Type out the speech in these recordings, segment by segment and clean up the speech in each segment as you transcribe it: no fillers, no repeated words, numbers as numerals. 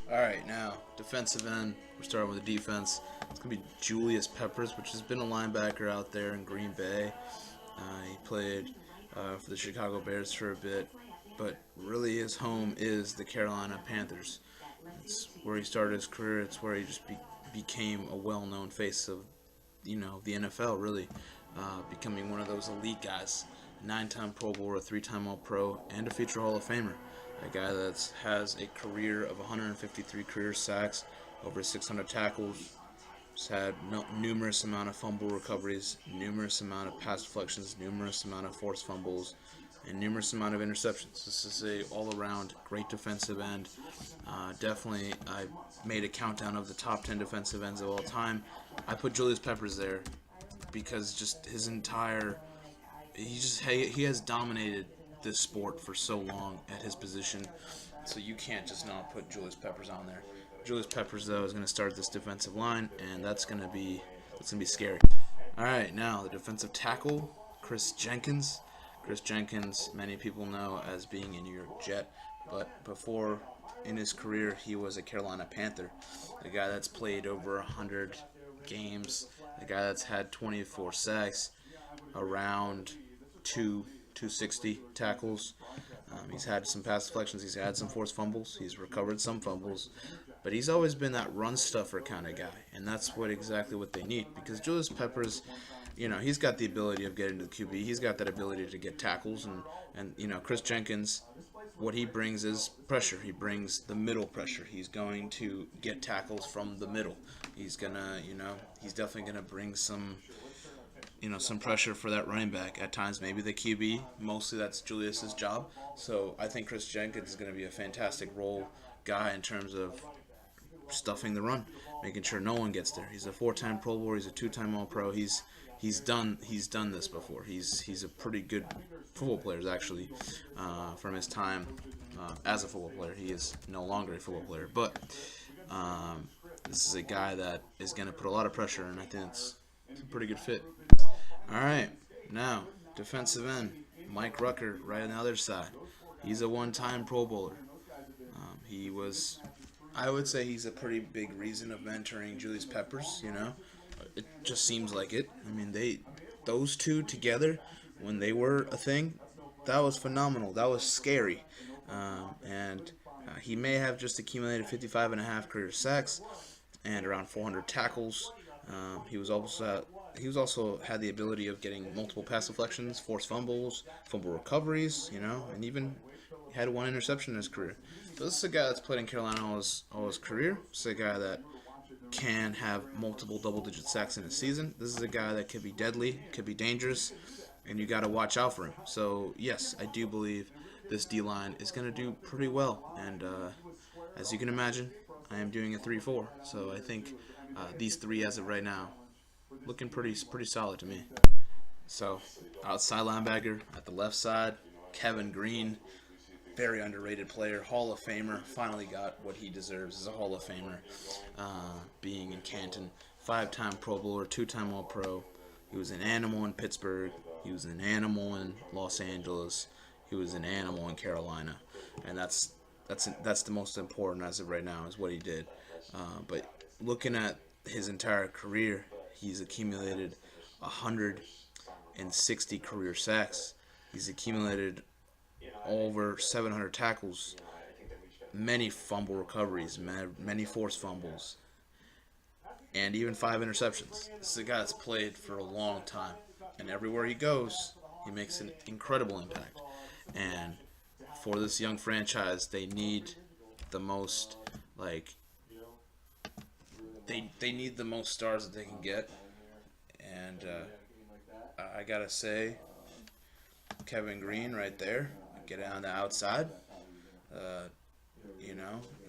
All right, now defensive end. We're starting with the defense. It's gonna be Julius Peppers, which has been a linebacker out there in Green Bay. He played for the Chicago Bears for a bit, but really his home is the Carolina Panthers. It's where he started his career. It's where he just became a well-known face of the NFL. Really, becoming one of those elite guys. Nine-time Pro Bowler, three-time All-Pro, and a future Hall of Famer. A guy that has a career of 153 career sacks, over 600 tackles, has had numerous amount of fumble recoveries, numerous amount of pass deflections, numerous amount of forced fumbles, and numerous amount of interceptions. This is a all-around great defensive end. Definitely, I made a countdown of the top 10 defensive ends of all time. I put Julius Peppers there because just his entire he has dominated this sport for so long at his position, so you can't just not put Julius Peppers on there. Julius Peppers though is going to start this defensive line, and that's going to be scary. All right, now the defensive tackle, Chris Jenkins. Chris Jenkins, many people know as being a New York Jet, but before in his career he was a Carolina Panther, a guy that's played over 100 games, a guy that's had 24 sacks, around 260 tackles. He's had some pass deflections. He's had some forced fumbles. He's recovered some fumbles. But he's always been that run stuffer kind of guy. And that's exactly what they need. Because Julius Peppers, he's got the ability of getting to the QB. He's got that ability to get tackles. And Chris Jenkins, what he brings is pressure. He brings the middle pressure. He's going to get tackles from the middle. He's he's definitely going to bring some pressure for that running back at times, maybe the QB. Mostly that's Julius's job. So I think Chris Jenkins is going to be a fantastic role guy in terms of stuffing the run, making sure no one gets there. He's a four-time Pro Bowler. He's a two-time All-Pro. He's done this before. He's a pretty good football player actually. From his time as a football player, he is no longer a football player, but this is a guy that is going to put a lot of pressure, and I think it's a pretty good fit. All right, now defensive end, Mike Rucker, right on the other side. He's a one-time Pro Bowler. I would say he's a pretty big reason of mentoring Julius Peppers. It just seems like it. I mean, those two together, when they were a thing, that was phenomenal. That was scary, and he may have just accumulated 55 and a half career sacks and around 400 tackles. He was also had the ability of getting multiple pass deflections, forced fumbles, fumble recoveries, and even had one interception in his career. So this is a guy that's played in Carolina all his career. This is a guy that can have multiple double-digit sacks in a season. This is a guy that could be deadly, could be dangerous, and you got to watch out for him. So yes, I do believe this D-line is going to do pretty well. And as you can imagine, I am doing a 3-4. So I think these three as of right now looking pretty solid to me. So outside linebacker at the left side, Kevin Green, very underrated player, Hall of Famer, finally got what he deserves as a Hall of Famer, being in Canton, 5-time Pro Bowler, 2-time All-Pro. He was an animal in Pittsburgh. He was an animal in Los Angeles. He was an animal in Carolina, and that's the most important as of right now is what he did. But looking at his entire career, he's accumulated 160 career sacks. He's accumulated over 700 tackles, many fumble recoveries, many forced fumbles, and even 5 interceptions. This is a guy that's played for a long time, and everywhere he goes, he makes an incredible impact. And for this young franchise, they need the most, they need the most stars that they can get. And I gotta say, Kevin Green right there, get on the outside.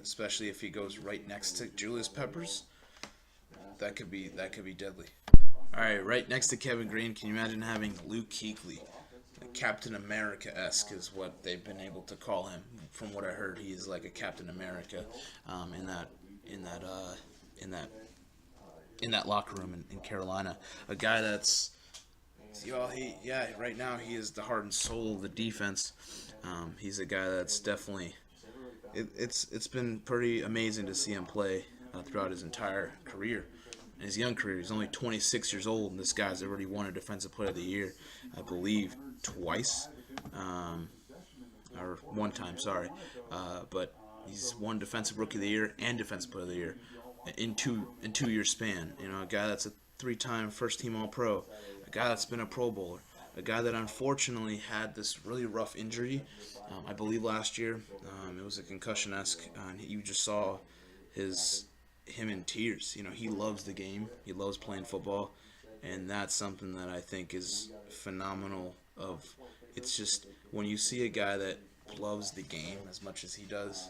Especially if he goes right next to Julius Peppers, that could be deadly. All right next to Kevin Green, can you imagine having Luke Kuechly? Captain America-esque is what they've been able to call him. From what I heard, he is like a Captain America in that locker room in Carolina. A guy that's right now he is the heart and soul of the defense. He's a guy that's definitely it's been pretty amazing to see him play throughout his entire career. In his young career, he's only 26 years old, and this guy's already won a Defensive Player of the Year, I believe, twice, um, or one time, sorry. But he's won Defensive Rookie of the Year and Defensive Player of the Year in 2 year span. You know, a guy that's a 3-time first team All Pro, a guy that's been a Pro Bowler, a guy that unfortunately had this really rough injury. I believe last year it was a concussion-esque, and you just saw him in tears. You know, he loves the game. He loves playing football, and that's something that I think is phenomenal. It's just when you see a guy that loves the game as much as he does,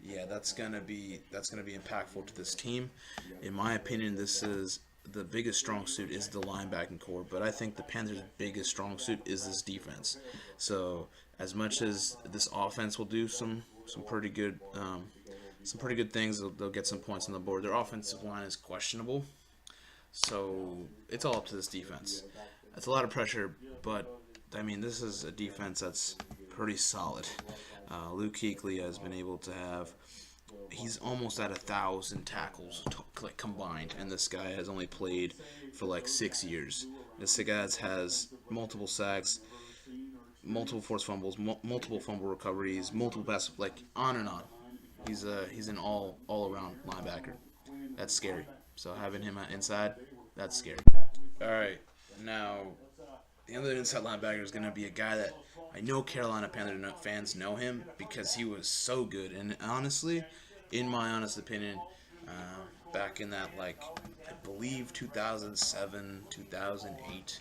yeah, that's gonna be impactful to this team. In my opinion, this is the biggest strong suit is the linebacking core, but I think the Panthers' biggest strong suit is this defense. So as much as this offense will do some pretty good things, they'll get some points on the board. Their offensive line is questionable, so it's all up to this defense. That's a lot of pressure, but I mean this is a defense that's pretty solid. Luke Kuechly has been able to have. He's almost at 1,000 tackles like combined, and this guy has only played for like 6 years. This guy has multiple sacks, multiple forced fumbles, multiple fumble recoveries, multiple pass, like on and on. He's an all around linebacker. That's scary. So having him inside, that's scary. All right, now the other inside linebacker is going to be a guy that I know Carolina Panther fans know him because he was so good. And honestly, in my honest opinion, back in that, like, I believe 2007, 2008,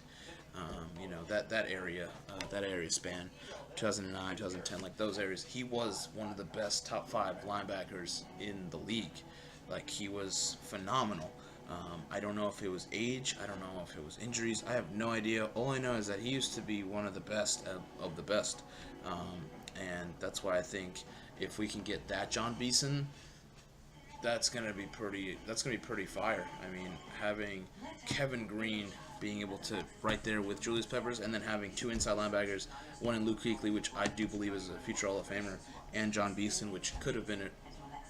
that area span, 2009, 2010, like those areas, he was one of the best top 5 linebackers in the league. Like, he was phenomenal. I don't know if it was age. I don't know if it was injuries. I have no idea. All I know is that he used to be one of the best of the best. And that's why I think if we can get that John Beeson, that's gonna be pretty fire. I mean, having Kevin Green being able to right there with Julius Peppers, and then having 2 inside linebackers, one in Luke Kuechly, which I do believe is a future Hall of Famer, and John Beeson, which could have been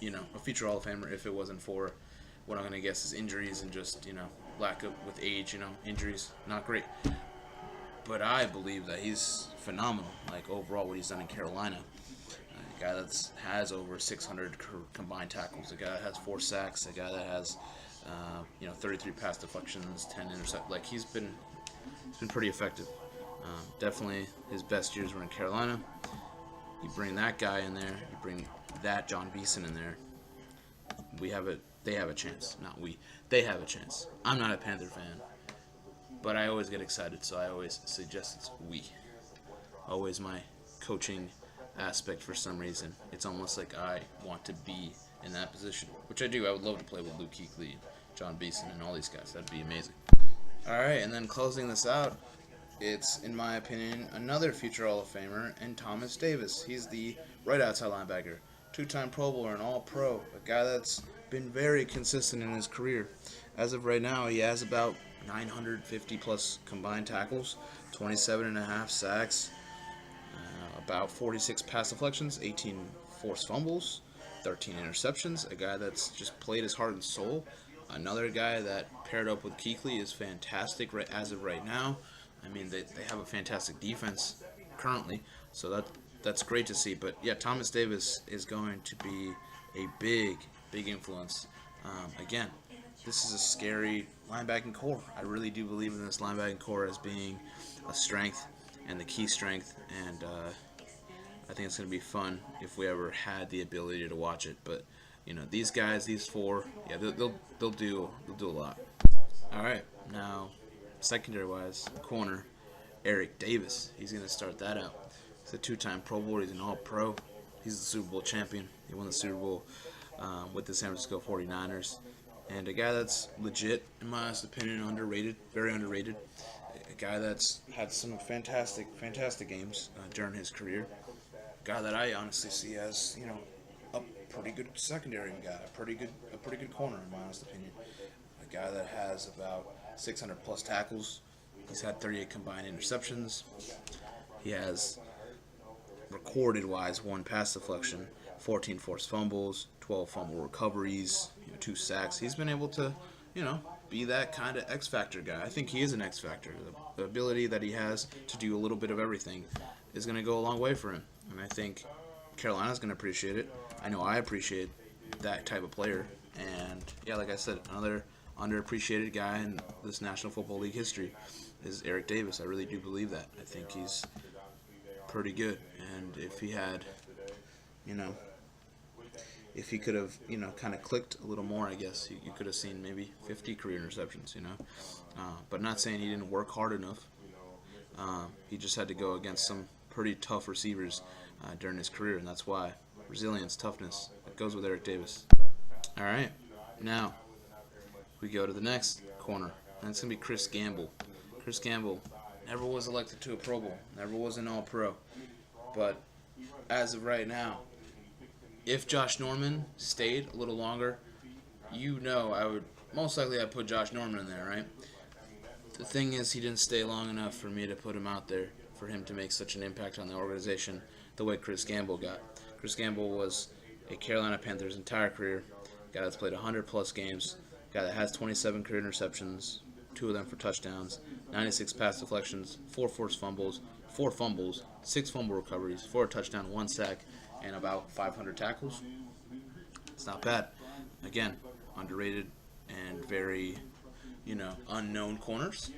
a future Hall of Famer if it wasn't for what I'm going to guess is injuries and just, lack of, with age, injuries, not great. But I believe that he's phenomenal, like, overall, what he's done in Carolina. A guy that has over 600 combined tackles, a guy that has 4 sacks, a guy that has, 33 pass deflections, 10 interceptions. Like, he's been pretty effective. Definitely his best years were in Carolina. You bring that guy in there, you bring that John Beeson in there, they have a chance. Not we. They have a chance. I'm not a Panther fan, but I always get excited, so I always suggest it's we. Always my coaching aspect for some reason. It's almost like I want to be in that position, which I do. I would love to play with Luke Kuechly, John Beeson, and all these guys. That'd be amazing. All right, and then closing this out, it's, in my opinion, another future Hall of Famer, and Thomas Davis. He's the right outside linebacker, 2-time Pro Bowler and All-Pro, a guy that's been very consistent in his career. As of right now, he has about 950 plus combined tackles, 27 and a half sacks, about 46 pass deflections, 18 forced fumbles, 13 interceptions. A guy that's just played his heart and soul. Another guy that paired up with Kuechly is fantastic as of right now. I mean, they have a fantastic defense currently, so that's great to see. But yeah, Thomas Davis is going to be a big influence. Again, this is a scary linebacking core. I really do believe in this linebacking core as being a strength and the key strength, and I think it's going to be fun if we ever had the ability to watch it. But these guys, these 4, yeah, they'll do a lot. All right, now secondary wise, corner Eric Davis. He's going to start that out. He's a 2-time Pro Bowler. He's an All-Pro. He's the Super Bowl champion. He won the Super Bowl with the San Francisco 49ers. And a guy that's legit, in my honest opinion, underrated, very underrated. A guy that's had some fantastic games during his career. A guy that I honestly see as, a pretty good secondary guy, a pretty good corner, in my honest opinion. A guy that has about 600 plus tackles. He's had 38 combined interceptions. He has, recorded-wise, 1 pass deflection, 14 forced fumbles, 12 fumble recoveries, 2 sacks. He's been able to, be that kind of X Factor guy. I think he is an X Factor. The ability that he has to do a little bit of everything is going to go a long way for him. And I think Carolina's going to appreciate it. I know I appreciate that type of player. And, yeah, like I said, another underappreciated guy in this National Football League history is Eric Davis. I really do believe that. I think he's pretty good. And if he had, if he could have, kind of clicked a little more, I guess, you could have seen maybe 50 career interceptions, But not saying he didn't work hard enough. He just had to go against some pretty tough receivers during his career, and that's why resilience, toughness, it goes with Eric Davis. All right, now we go to the next corner, and it's going to be Chris Gamble. Chris Gamble never was elected to a Pro Bowl, never was an All-Pro, but as of right now, if Josh Norman stayed a little longer, I would most likely I'd put Josh Norman in there, right? The thing is, he didn't stay long enough for me to put him out there, for him to make such an impact on the organization the way Chris Gamble got. Chris Gamble was a Carolina Panthers entire career, a guy that's played 100-plus games, a guy that has 27 career interceptions, 2 of them for touchdowns, 96 pass deflections, 4 forced fumbles, 4 fumbles, 6 fumble recoveries, 4 touchdowns, 1 sack, and about 500 tackles. It's not bad. Again, underrated and very, unknown corners.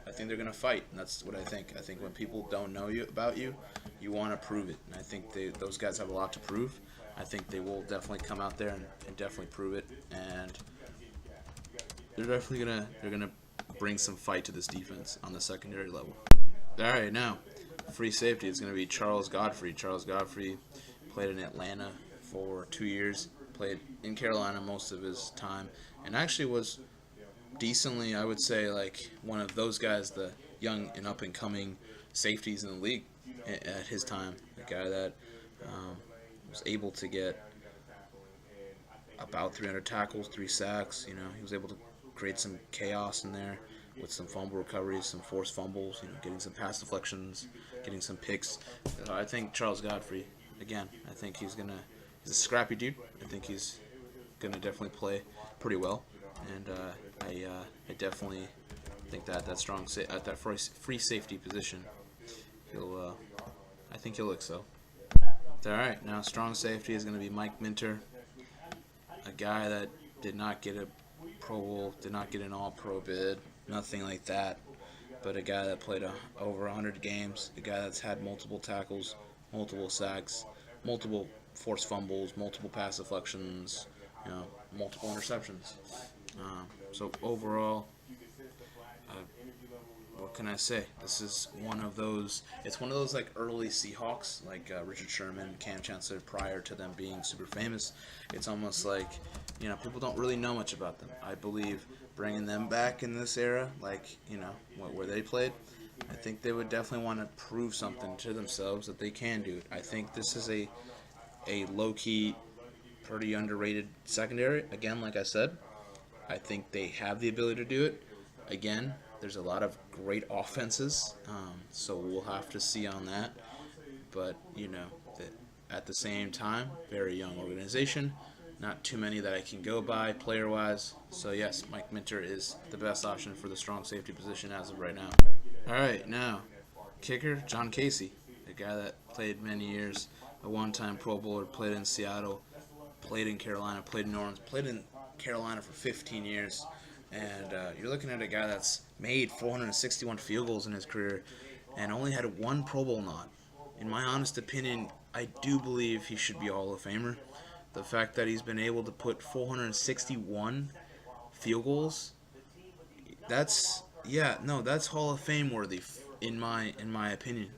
I think they're going to fight, and that's what I think. I think when people don't know about you, you want to prove it. And I think those guys have a lot to prove. I think they will definitely come out there and definitely prove it. And they're definitely going to bring some fight to this defense on the secondary level. All right, now, free safety is going to be Charles Godfrey. Charles Godfrey played in Atlanta for 2 years, played in Carolina most of his time, and actually was decently, I would say, like one of those guys, the young and up-and-coming safeties in the league at his time. A guy that was able to get about 300 tackles, 3 sacks. He was able to create some chaos in there with some fumble recoveries, some forced fumbles, getting some pass deflections, getting some picks. I think Charles Godfrey, again, I think he's a scrappy dude. I think he's gonna definitely play pretty well, and I definitely think that at that free safety position, I think he'll excel. All right, now strong safety is gonna be Mike Minter, a guy that did not get a Pro Bowl, did not get an All-Pro bid, nothing like that, but a guy that played over 100 games, a guy that's had multiple tackles, multiple sacks, multiple forced fumbles, multiple pass deflections, multiple interceptions. So overall, what can I say? This is one of those. It's one of those like early Seahawks, like Richard Sherman, Cam Chancellor, prior to them being super famous. It's almost like people don't really know much about them. I believe bringing them back in this era, like where they played, I think they would definitely want to prove something to themselves that they can do it. I think this is a low-key, pretty underrated secondary. Again, like I said, I think they have the ability to do it. Again, there's a lot of great offenses, so we'll have to see on that. But, at the same time, very young organization. Not too many that I can go by player-wise. So, yes, Mike Minter is the best option for the strong safety position as of right now. All right, now, kicker, John Casey, a guy that played many years, a one-time Pro Bowler, played in Seattle, played in Carolina, played in New Orleans, played in Carolina for 15 years. And you're looking at a guy that's made 461 field goals in his career and only had 1 Pro Bowl nod. In my honest opinion, I do believe he should be Hall of Famer. The fact that he's been able to put 461 field goals, that's Hall of Fame worthy in my opinion.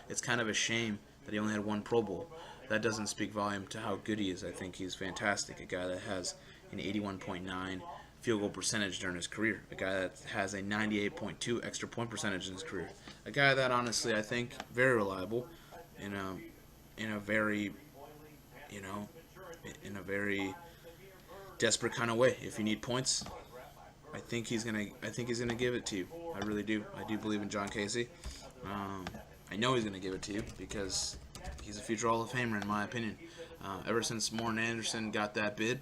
It's kind of a shame that he only had 1 Pro Bowl. That doesn't speak volume to how good he is. I think he's fantastic. A guy that has an 81.9 field goal percentage during his career. A guy that has a 98.2 extra point percentage in his career. A guy that honestly I think very reliable in a very desperate kind of way. If you need points, I think he's gonna give it to you. I really do. I do believe in John Casey. I know he's gonna give it to you because he's a future Hall of Famer in my opinion. Ever since Morton Anderson got that bid,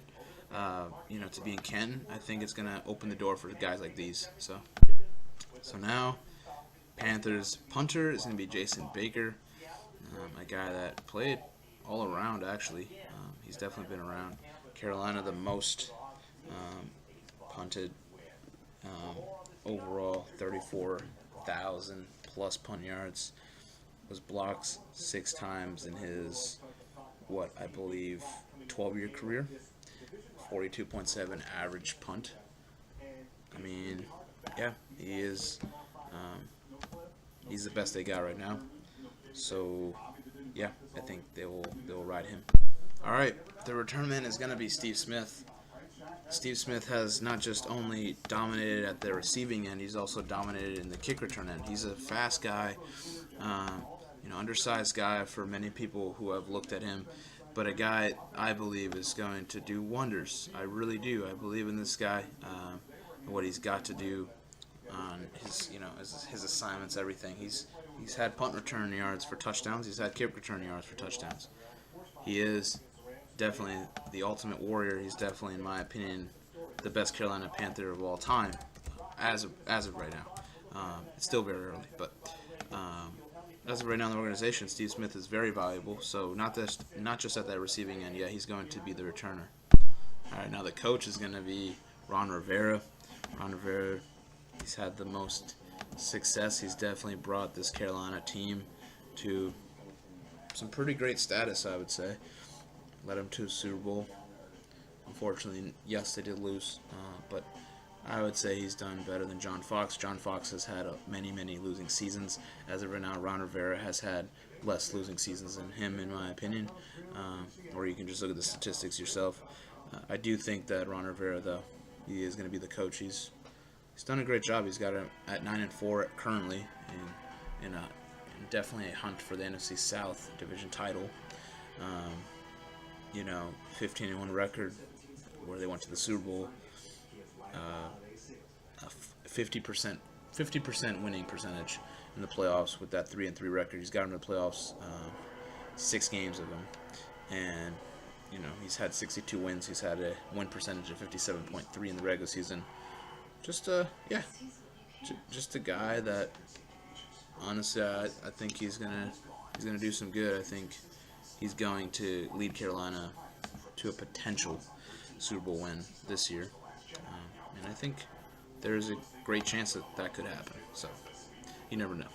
to be in Canton, I think it's gonna open the door for guys like these. So now, Panthers punter is gonna be Jason Baker, a guy that played all around actually. He's definitely been around. Carolina, the most punted overall, 34,000 plus punt yards. Was blocked 6 times in his, I believe, 12-year career. 42.7 average punt. I mean, yeah, he is. He's the best they got right now. So, yeah, I think they will ride him. All right, the return man is going to be Steve Smith. Steve Smith has not just only dominated at the receiving end, he's also dominated in the kick return end. He's a fast guy, undersized guy for many people who have looked at him, but a guy I believe is going to do wonders. I really do. I believe in this guy, what he's got to do on his assignments, everything. He's had punt return yards for touchdowns. He's had kick return yards for touchdowns. He is definitely the ultimate warrior. He's definitely, in my opinion, the best Carolina Panther of all time, as of right now. It's still very early, but as of right now in the organization, Steve Smith is very valuable. So not just at that receiving end. Yeah, he's going to be the returner. All right, now the coach is going to be Ron Rivera. Ron Rivera, he's had the most success. He's definitely brought this Carolina team to some pretty great status, I would say. Led them to a Super Bowl. Unfortunately, yes, they did lose, but I would say he's done better than John Fox. John Fox has had many losing seasons. As of right now, Ron Rivera has had less losing seasons than him, in my opinion. Or you can just look at the statistics yourself. I do think that Ron Rivera, though, he is going to be the coach. He's done a great job. He's got him at 9-4 currently, in definitely a hunt for the NFC South division title. 15-1 record where they went to the Super Bowl. 50% winning percentage in the playoffs with that 3-3 record. He's got him to the playoffs 6 games of them, and he's had 62 wins. He's had a win percentage of 57.3 in the regular season. Just a guy that honestly I think he's gonna do some good. I think he's going to lead Carolina to a potential Super Bowl win this year, and I think there's a great chance that could happen. So you never know.